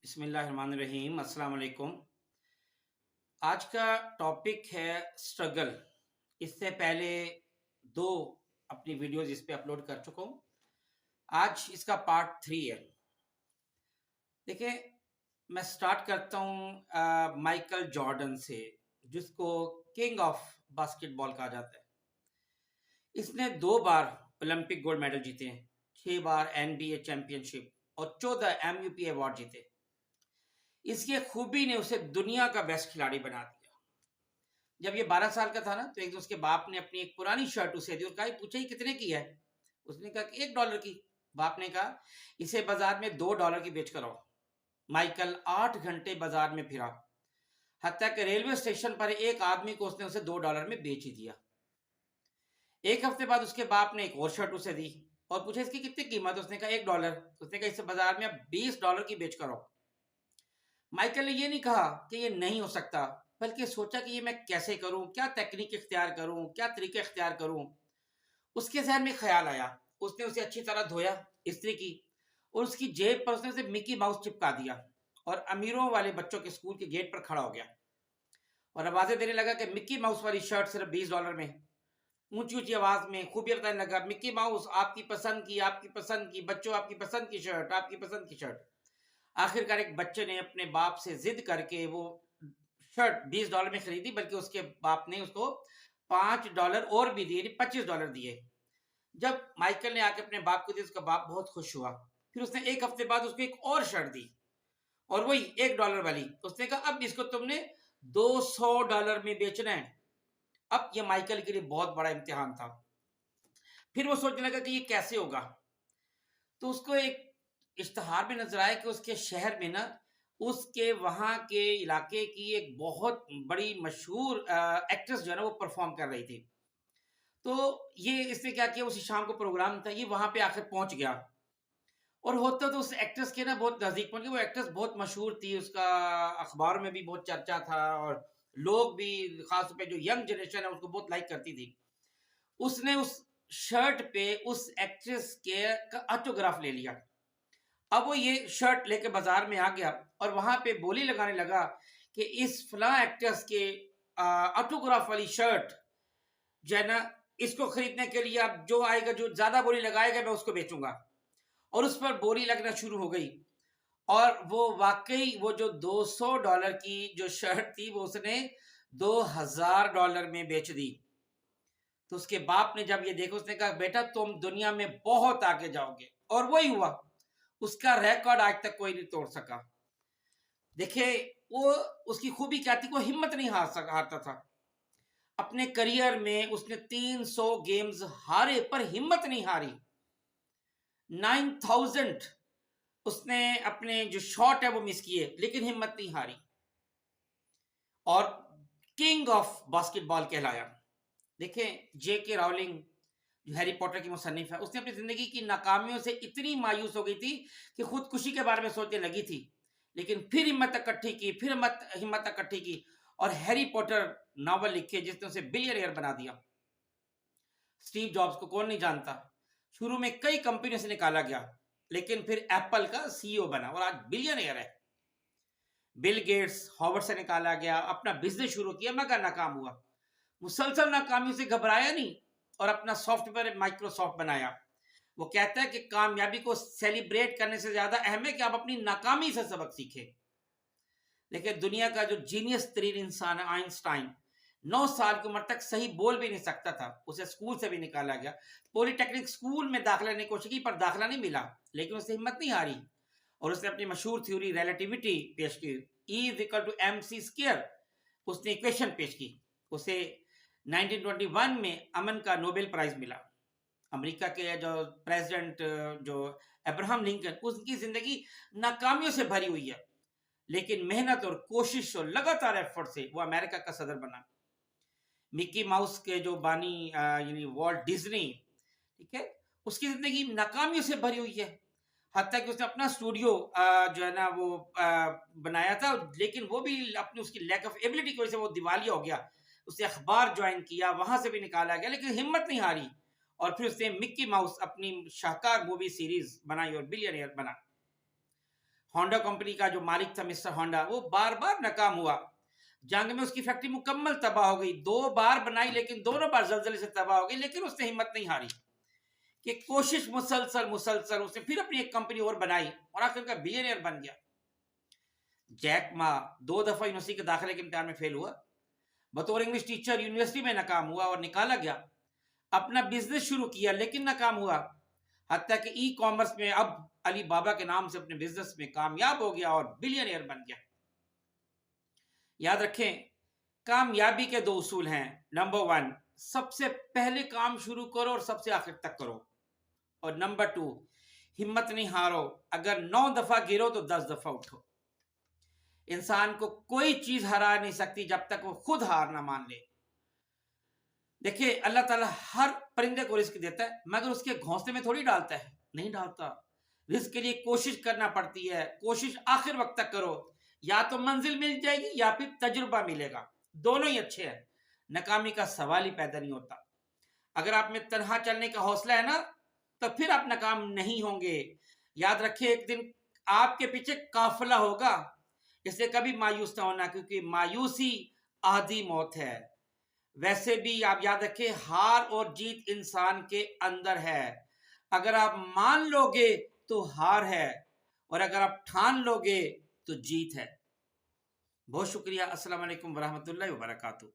बिस्मिल्लाहिर्रहमानिर्रहीम अस्सलाम वालेकुम। आज का टॉपिक है स्ट्रगल। इससे पहले दो अपनी वीडियोस इस पे अपलोड कर चुका हूँ। आज इसका पार्ट 3 है। देखिए, मैं स्टार्ट करता हूँ माइकल जॉर्डन से, जिसको किंग ऑफ बास्केटबॉल कहा जाता है। इसने 2 बार ओलंपिक गोल्ड मेडल जीते हैं, 6 बार एनबीए चैंपियनशिप और 14 एमयूपी अवार्ड जीते। इसकी खूबी ने उसे दुनिया का बेस्ट खिलाड़ी बना दिया। जब ये 12 साल का था ना, तो एक दिन उसके बाप ने अपनी एक पुरानी शर्ट उसे दी और कहा, पूछा ये कितने की है? उसने कहा कि $1 की। बाप ने कहा, इसे बाजार में $2 की बेच कर आओ। माइकल 8 घंटे बाजार में फिरा, हत्या के रेलवे स्टेशन पर एक आदमी को उसने उसे $2 में बेच ही दिया। एक हफ्ते बाद उसके बाप ने एक और शर्ट उसे दी और पूछा इसकी कितनी कीमत? उसने कहा $1। उसने कहा इसे बाजार में अब $20 की बेच कर आओ। माइकल ने ये नहीं कहा कि ये नहीं हो सकता, बल्कि सोचा कि ये मैं कैसे करूं, क्या तकनीक इख्तियार करूं, क्या तरीके इख्तियार करूं। उसके जहन में ख्याल आया। उसने उसे अच्छी तरह धोया, इस्त्री की और उसकी जेब पर उसने उसे मिकी माउस चिपका दिया और अमीरों वाले बच्चों के स्कूल के गेट पर खड़ा हो गया और आवाजें देने लगा कि मिक्की माउस वाली शर्ट सिर्फ $20 में। ऊंची ऊंची आवाज में खूबियां बताने लगा, मिक्की माउस आपकी पसंद की, आपकी पसंद की, बच्चों आपकी पसंद की शर्ट, आपकी पसंद की शर्ट। आखिरकार एक बच्चे ने अपने बाप से जिद करके वो शर्ट $20 में खरीदी, बल्कि उसके बाप ने उसको $5 और भी दिए, $25 दिए। जब माइकल ने आके अपने बाप को दी, उसका बाप बहुत खुश हुआ। फिर उसने एक हफ्ते बाद उसको एक और शर्ट दी और वही $1 वाली। उसने कहा अब इसको तुमने $200 में बेचना है। अब ये माइकल के लिए बहुत बड़ा इम्तिहान था। फिर वो सोचने लगा कि ये कैसे होगा। तो उसको एक इश्तहार में नजर आया कि उसके शहर में ना, उसके वहां के इलाके की एक बहुत बड़ी मशहूर एक्ट्रेस जो है ना, वो परफॉर्म कर रही थी। तो ये इसने क्या किया, उसी शाम को प्रोग्राम था, ये वहां पे आकर पहुंच गया और होता तो उस एक्ट्रेस के ना बहुत नजदीक पहुंच गया। वो एक्ट्रेस बहुत मशहूर थी, उसका अखबार में भी बहुत चर्चा था और लोग भी, खासतौर पे जो यंग जनरेशन है, उसको बहुत लाइक करती थी। उसने उस शर्ट पे उस एक्ट्रेस के का ऑटोग्राफ ले लिया। अब वो ये शर्ट लेके बाजार में आ गया और वहां पे बोली लगाने लगा कि इस फला एक्ट्रेस के ऑटोग्राफ वाली शर्ट जो है ना, इसको खरीदने के लिए अब जो आएगा, जो ज्यादा बोली लगाएगा, मैं उसको बेचूंगा। और उस पर बोली लगना शुरू हो गई और वो वाकई वो जो $200 की जो शर्ट थी, वो उसने $2000 में बेच दी। तो उसके बाप ने जब ये देखा, उसने कहा बेटा तुम दुनिया में बहुत आगे जाओगे। और वही हुआ। उसका रिकॉर्ड आज तक कोई नहीं तोड़ सका। देखिए, वो उसकी खूबी क्या थी, वो हिम्मत नहीं हारता था। अपने करियर में उसने 300 गेम्स हारे पर हिम्मत नहीं हारी। 9000 उसने अपने जो शॉट है वो मिस किए, लेकिन हिम्मत नहीं हारी और किंग ऑफ बास्केटबॉल कहलाया। देखें, J.K. रावलिंग जो हैरी पॉटर की मुसन्निफ है, उसने अपनी जिंदगी की नाकामियों से इतनी मायूस हो गई थी कि खुदकुशी के बारे में सोचने लगी थी, लेकिन फिर हिम्मत इकट्ठी की, फिर हिम्मत इकट्ठी की और हैरी पॉटर नावल लिखे, जिसने उसे बिलियनियर बना दिया। स्टीव जॉब्स को कौन नहीं जानता। शुरू में कई कंपनियों से निकाला गया, लेकिन फिर एप्पल का सीईओ बना और आज बिलियनियर है। बिल गेट्स हॉवर्ड से निकाला गया, अपना बिजनेस शुरू किया, मगर नाकाम हुआ। मुसलसल नाकामियों से घबराया नहीं और अपना सॉफ्टवेयर माइक्रोसॉफ्ट बनाया। वो कहता है कि कामयाबी को सेलिब्रेट करने से ज्यादा अहम है कि आप अपनी नाकामी से सबक सीखें। देखिए, दुनिया का जो जीनियस तरीन इंसान है आइंस्टाइन, 9 साल की उम्र तक सही बोल भी नहीं सकता था। उसे स्कूल से भी निकाला गया। पॉलिटेक्निक स्कूल में दाखिला लेने की कोशिश की पर दाखिला नहीं मिला, लेकिन उससे हिम्मत नहीं हारी और उसने अपनी मशहूर थ्योरी रिलेटिविटी पेश की, E=mc²। उसने इक्वेशन पेश की। उसे 1921 में अमन का नोबेल प्राइज मिला। अमेरिका के जो प्रेसिडेंट जो अब्राहम लिंकन, उसकी जिंदगी नाकामियों से भरी हुई है, लेकिन मेहनत और कोशिश और लगातार एफर्ट से वो अमेरिका का सदर बना। मिक्की माउस के जो बानी यानी वॉल्ट डिज्नी, ठीक है, उसकी जिंदगी नाकामियों से भरी हुई है। हत्या कि उसने अपना स्टूडियो जो है ना वो बनाया था, लेकिन वो भी अपनी उसकी लैक ऑफ एबिलिटी की वजह से वो दिवालिया हो गया। उसने अखबार ज्वाइन किया, वहां से भी निकाला गया, लेकिन हिम्मत नहीं हारी और फिर उसने मिक्की माउस अपनी शाहकार मूवी सीरीज बनाई और बिलियनियर बना। होंडा कंपनी का जो मालिक था मिस्टर होंडा, वो बार बार नाकाम हुआ। जंग में उसकी फैक्ट्री मुकम्मल तबाह हो गई, 2 बार बनाई लेकिन दोनों बार जल्जले से तबाह हो गई, लेकिन उसने हिम्मत नहीं हारी कि कोशिश मुसलसल मुसलसल उसने फिर अपनी एक कंपनी और बनाई और आखिरकार बिलियनियर बन गया। जैक मा 2 दफा यूनिवर्सिटी के दाखिले के इम्तिहान में फेल हुआ, बतौर इंग्लिश टीचर यूनिवर्सिटी में नाकाम हुआ और निकाला गया। अपना बिजनेस शुरू किया लेकिन नाकाम हुआ, हत्या कि ई कॉमर्स में अब अली बाबा के नाम से अपने बिजनेस में कामयाब हो गया और बिलियनियर बन गया। याद रखें, कामयाबी के 2 उसूल हैं। नंबर 1, सबसे पहले काम शुरू करो और सबसे आखिर तक करो। और नंबर 2, हिम्मत नहीं हारो, अगर 9 दफा गिरो तो 10 दफा उठो। इंसान को कोई चीज हरा नहीं सकती जब तक वो खुद हार ना मान ले। देखिए, अल्लाह ताला हर परिंदे को रिस्क देता है, मगर उसके घोंसले में थोड़ी डालता है, नहीं डालता। रिस्क के लिए कोशिश करना पड़ती है, कोशिश आखिर वक्त तक करो, या तो मंजिल मिल जाएगी या फिर तजुर्बा मिलेगा, दोनों ही अच्छे हैं। नाकामी का सवाल ही पैदा नहीं होता। अगर आप में तनहा चलने का हौसला है ना, तो फिर आप नाकाम नहीं होंगे। याद रखिए, एक दिन आपके पीछे काफिला होगा, इसलिए कभी मायूस ना होना, क्योंकि मायूसी आधी मौत है। वैसे भी आप याद रखें, हार और जीत इंसान के अंदर है। अगर आप मान लोगे तो हार है, और अगर आप ठान लोगे तो जीत है। बहुत शुक्रिया। अस्सलाम वालेकुम वरहमतुल्लाहि वबरकातुहू।